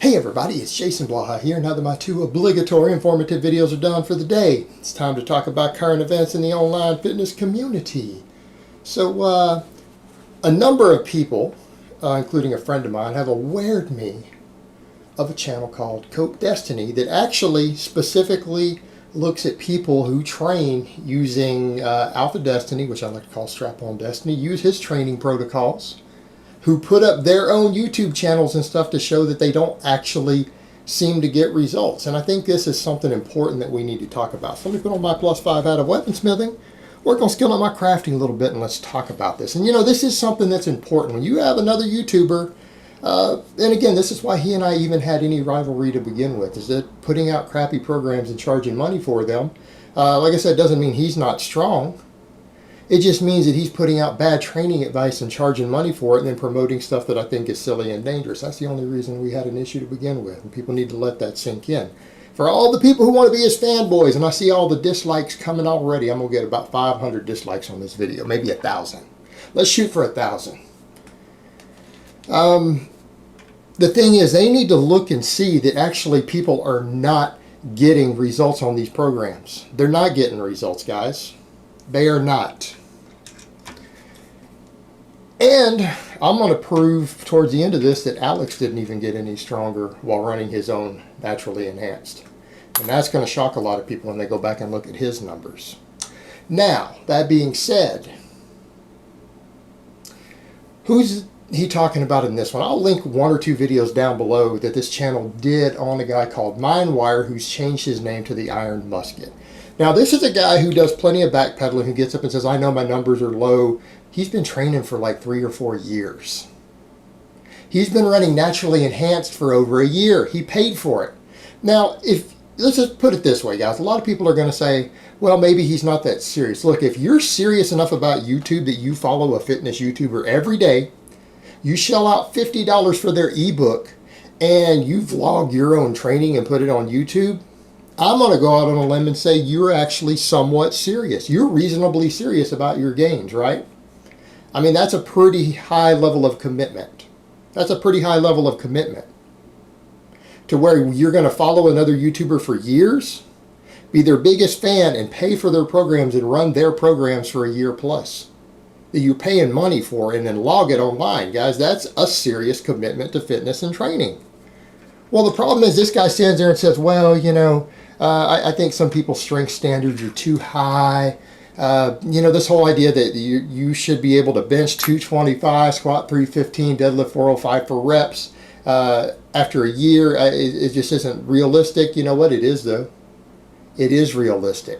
Hey everybody, it's Jason Blaha here. Now that my two obligatory informative videos are done for the day, it's time to talk about current events in the online fitness community. So a number of people, including a friend of mine, have awared me of a channel called AlphaDestiny that actually specifically looks at people who train using AlphaDestiny, which I like to call Strap-on Destiny, use his training protocols, who put up their own YouTube channels and stuff to show that they don't actually seem to get results. And I think this is something important that we need to talk about. So let me put on my +5 out of weaponsmithing, work on skilling up my crafting a little bit, and let's talk about this. And you know, this is something that's important. When you have another YouTuber, and again, this is why he and I even had any rivalry to begin with, is that putting out crappy programs and charging money for them, like I said, doesn't mean he's not strong. It just means that he's putting out bad training advice and charging money for it and then promoting stuff that I think is silly and dangerous. That's the only reason we had an issue to begin with, and people need to let that sink in. For all the people who want to be his fanboys, and I see all the dislikes coming already, I'm going to get about 500 dislikes on this video, maybe 1,000. Let's shoot for 1,000. The thing is, they need to look and see that actually people are not getting results on these programs. They're not getting results, guys. They are not. And I'm going to prove towards the end of this that Alex didn't even get any stronger while running his own naturally enhanced. And that's going to shock a lot of people when they go back and look at his numbers. Now, that being said, who's he talking about in this one? I'll link one or two videos down below that this channel did on a guy called Minewire, who's changed his name to the Iron Musket. Now, this is a guy who does plenty of backpedaling, who gets up and says, I know my numbers are low. He's been training for like 3 or 4 years. He's been running naturally enhanced for over a year. He paid for it. Now, let's just put it this way, guys. A lot of people are going to say, well, maybe he's not that serious. Look, if you're serious enough about YouTube that you follow a fitness YouTuber every day, you shell out $50 for their ebook, and you vlog your own training and put it on YouTube, I'm going to go out on a limb and say you're actually somewhat serious. You're reasonably serious about your gains, right? I mean, that's a pretty high level of commitment. That's a pretty high level of commitment. To where you're going to follow another YouTuber for years, be their biggest fan, and pay for their programs and run their programs for a year plus. That you're paying money for and then log it online. Guys, that's a serious commitment to fitness and training. Well, the problem is this guy stands there and says, well, you know, I think some people's strength standards are too high. You know, this whole idea that you should be able to bench 225, squat 315, deadlift 405 for reps after a year, it just isn't realistic. You know what? It is, though. It is realistic.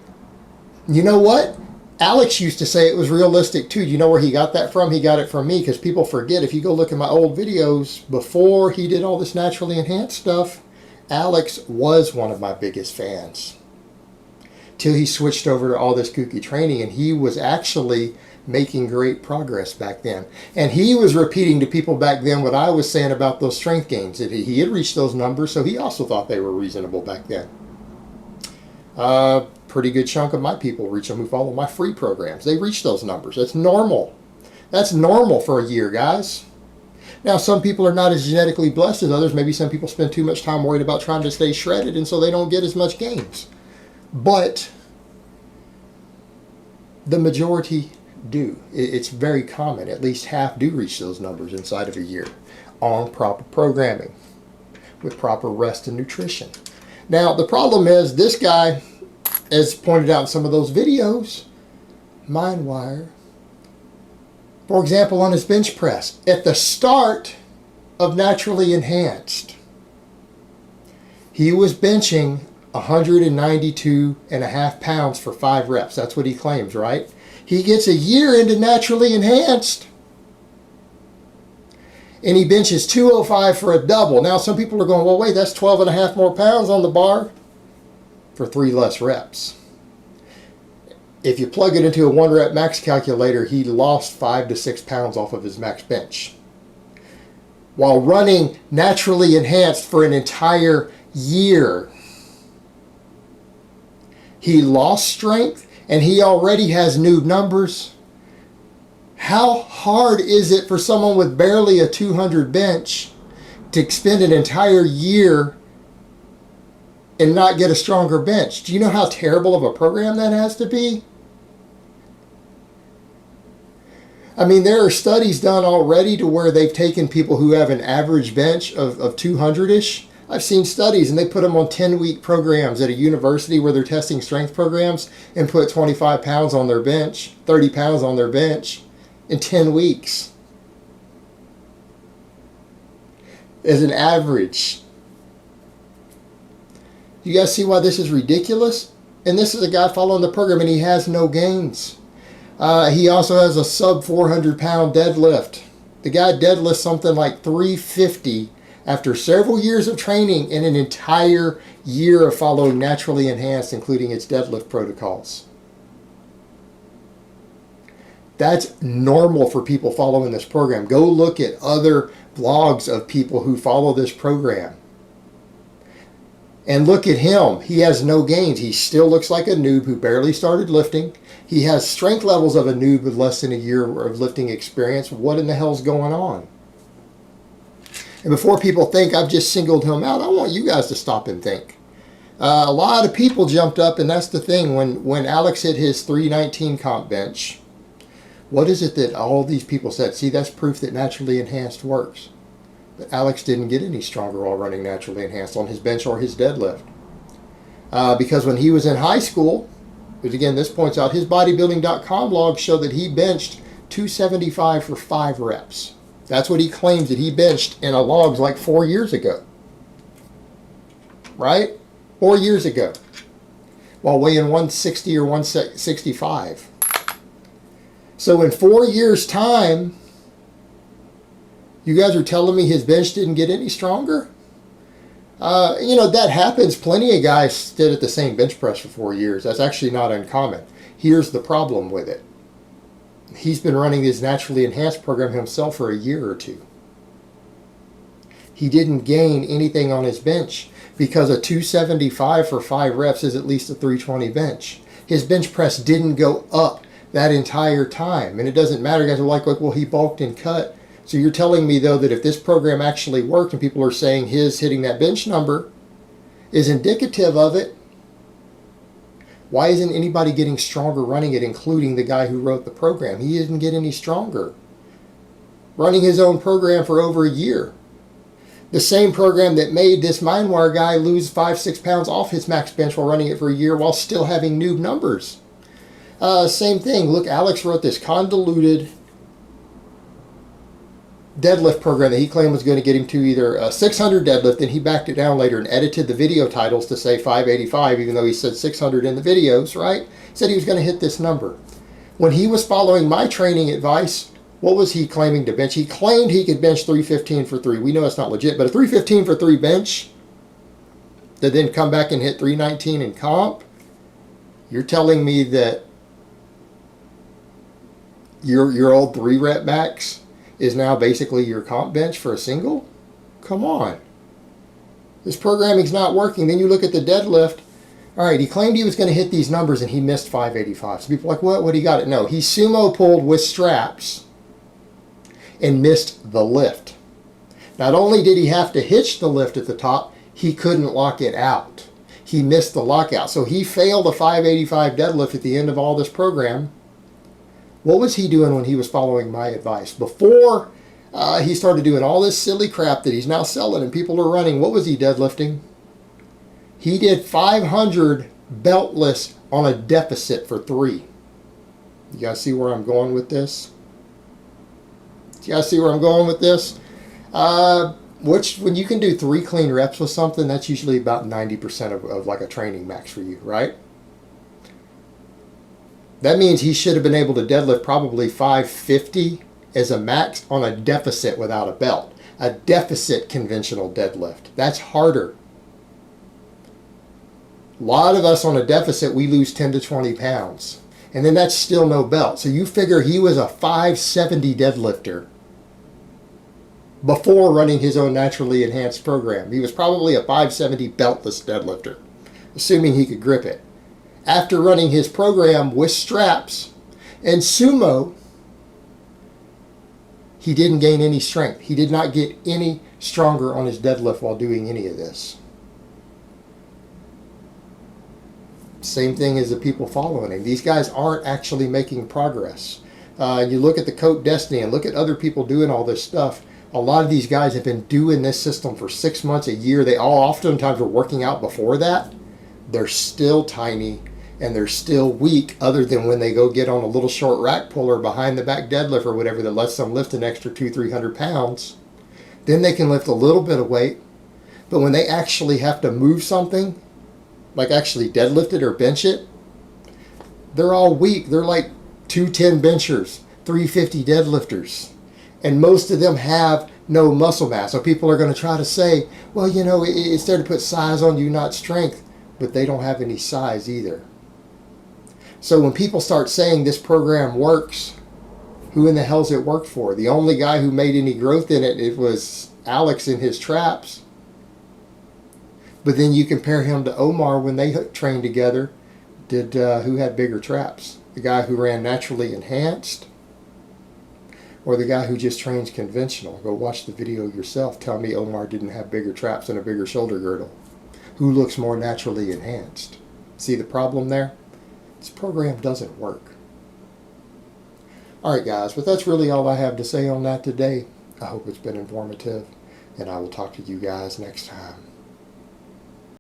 You know what? Alex used to say it was realistic, too. You know where he got that from? He got it from me, because people forget. If you go look at my old videos, before he did all this naturally enhanced stuff, Alex was one of my biggest fans. Till he switched over to all this kooky training, and he was actually making great progress back then. And he was repeating to people back then what I was saying about those strength gains. That he had reached those numbers, so he also thought they were reasonable back then. Pretty good chunk of my people reach them who follow my free programs. They reach those numbers. That's normal. That's normal for a year, guys. Now, some people are not as genetically blessed as others. Maybe some people spend too much time worried about trying to stay shredded, and so they don't get as much gains. But the majority do. It's very common. At least half do reach those numbers inside of a year on proper programming with proper rest and nutrition. Now, the problem is this guy, as pointed out in some of those videos, Minewire, for example, on his bench press, at the start of naturally enhanced, he was benching 192.5 pounds for 5 reps. That's what he claims, right? He gets a year into naturally enhanced, and he benches 205 for a double. Now, some people are going, well, wait, that's 12.5 more pounds on the bar for 3 less reps. If you plug it into a 1-rep max calculator, he lost 5 to 6 pounds off of his max bench. While running naturally enhanced for an entire year, he lost strength, and he already has new numbers. How hard is it for someone with barely a 200 bench to spend an entire year and not get a stronger bench. Do you know how terrible of a program that has to be? I mean, there are studies done already to where they've taken people who have an average bench of 200-ish. I've seen studies, and they put them on 10-week programs at a university where they're testing strength programs and put 25 pounds on their bench, 30 pounds on their bench in 10 weeks as an average. You guys see why this is ridiculous? And this is a guy following the program, and he has no gains. He also has a sub 400 pound deadlift. The guy deadlifts something like 350 after several years of training and an entire year of following Naturally Enhanced, including its deadlift protocols. That's normal for people following this program. Go look at other blogs of people who follow this program. And look at him. He has no gains. He still looks like a noob who barely started lifting. He has strength levels of a noob with less than a year of lifting experience. What in the hell's going on? And before people think I've just singled him out, I want you guys to stop and think. A lot of people jumped up, and that's the thing. When Alex hit his 319 comp bench, what is it that all these people said? See, that's proof that Naturally Enhanced works. But Alex didn't get any stronger while running Naturally Enhanced on his bench or his deadlift. Because when he was in high school, because again, this points out, his bodybuilding.com blog showed that he benched 275 for 5 reps. That's what he claims that he benched in a logs like 4 years ago. Right? 4 years ago. While weighing 160 or 165. So in 4 years' time, you guys are telling me his bench didn't get any stronger? You know, that happens. Plenty of guys stood at the same bench press for 4 years. That's actually not uncommon. Here's the problem with it. He's been running his Naturally Enhanced program himself for a year or two. He didn't gain anything on his bench because a 275 for 5 reps is at least a 320 bench. His bench press didn't go up that entire time. And it doesn't matter. Guys are like, well, he bulked and cut. So you're telling me, though, that if this program actually worked and people are saying his hitting that bench number is indicative of it, why isn't anybody getting stronger running it, including the guy who wrote the program? He didn't get any stronger. Running his own program for over a year. The same program that made this Minewire guy lose 5-6 pounds off his max bench while running it for a year while still having noob numbers. Same thing. Look, Alex wrote this convoluted deadlift program that he claimed was going to get him to either a 600 deadlift, then he backed it down later and edited the video titles to say 585, even though he said 600 in the videos, right? Said he was going to hit this number. When he was following my training advice, what was he claiming to bench? He claimed he could bench 315 for 3. We know it's not legit, but a 315 for 3 bench that then come back and hit 319 in comp, you're telling me that your old 3 rep max is now basically your comp bench for a single? Come on. This programming's not working. Then you look at the deadlift. All right, he claimed he was going to hit these numbers and he missed 585. So people are like, what he got it? No, he sumo pulled with straps and missed the lift. Not only did he have to hitch the lift at the top, he couldn't lock it out. He missed the lockout. So he failed a 585 deadlift at the end of all this program. What was he doing when he was following my advice? Before he started doing all this silly crap that he's now selling and people are running, what was he deadlifting? He did 500 beltless on a deficit for 3. You guys see where I'm going with this? You guys see where I'm going with this? When you can do 3 clean reps with something, that's usually about 90% of like a training max for you, right? That means he should have been able to deadlift probably 550 as a max on a deficit without a belt. A deficit conventional deadlift. That's harder. A lot of us on a deficit, we lose 10 to 20 pounds. And then that's still no belt. So you figure he was a 570 deadlifter before running his own Naturally Enhanced program. He was probably a 570 beltless deadlifter, assuming he could grip it. After running his program with straps and sumo, he didn't gain any strength. He did not get any stronger on his deadlift while doing any of this. Same thing as the people following him. These guys aren't actually making progress. You look at the AlphaDestiny and look at other people doing all this stuff. A lot of these guys have been doing this system for 6 months, a year. They all oftentimes were working out before that. They're still tiny and they're still weak, other than when they go get on a little short rack puller behind the back deadlift or whatever that lets them lift an extra 200-300 pounds. Then they can lift a little bit of weight. But when they actually have to move something, like actually deadlift it or bench it, they're all weak. They're like 210 benchers, 350 deadlifters. And most of them have no muscle mass. So people are going to try to say, well, you know, it's there to put size on you, not strength. But they don't have any size either. So when people start saying this program works, who in the hell's it worked for? The only guy who made any growth in it was Alex in his traps. But then you compare him to Omar when they trained together. Who had bigger traps? The guy who ran naturally enhanced, or the guy who just trains conventional? Go watch the video yourself. Tell me Omar didn't have bigger traps and a bigger shoulder girdle. Who looks more naturally enhanced? See the problem there? This program doesn't work. Alright guys, but that's really all I have to say on that today. I hope it's been informative, and I will talk to you guys next time.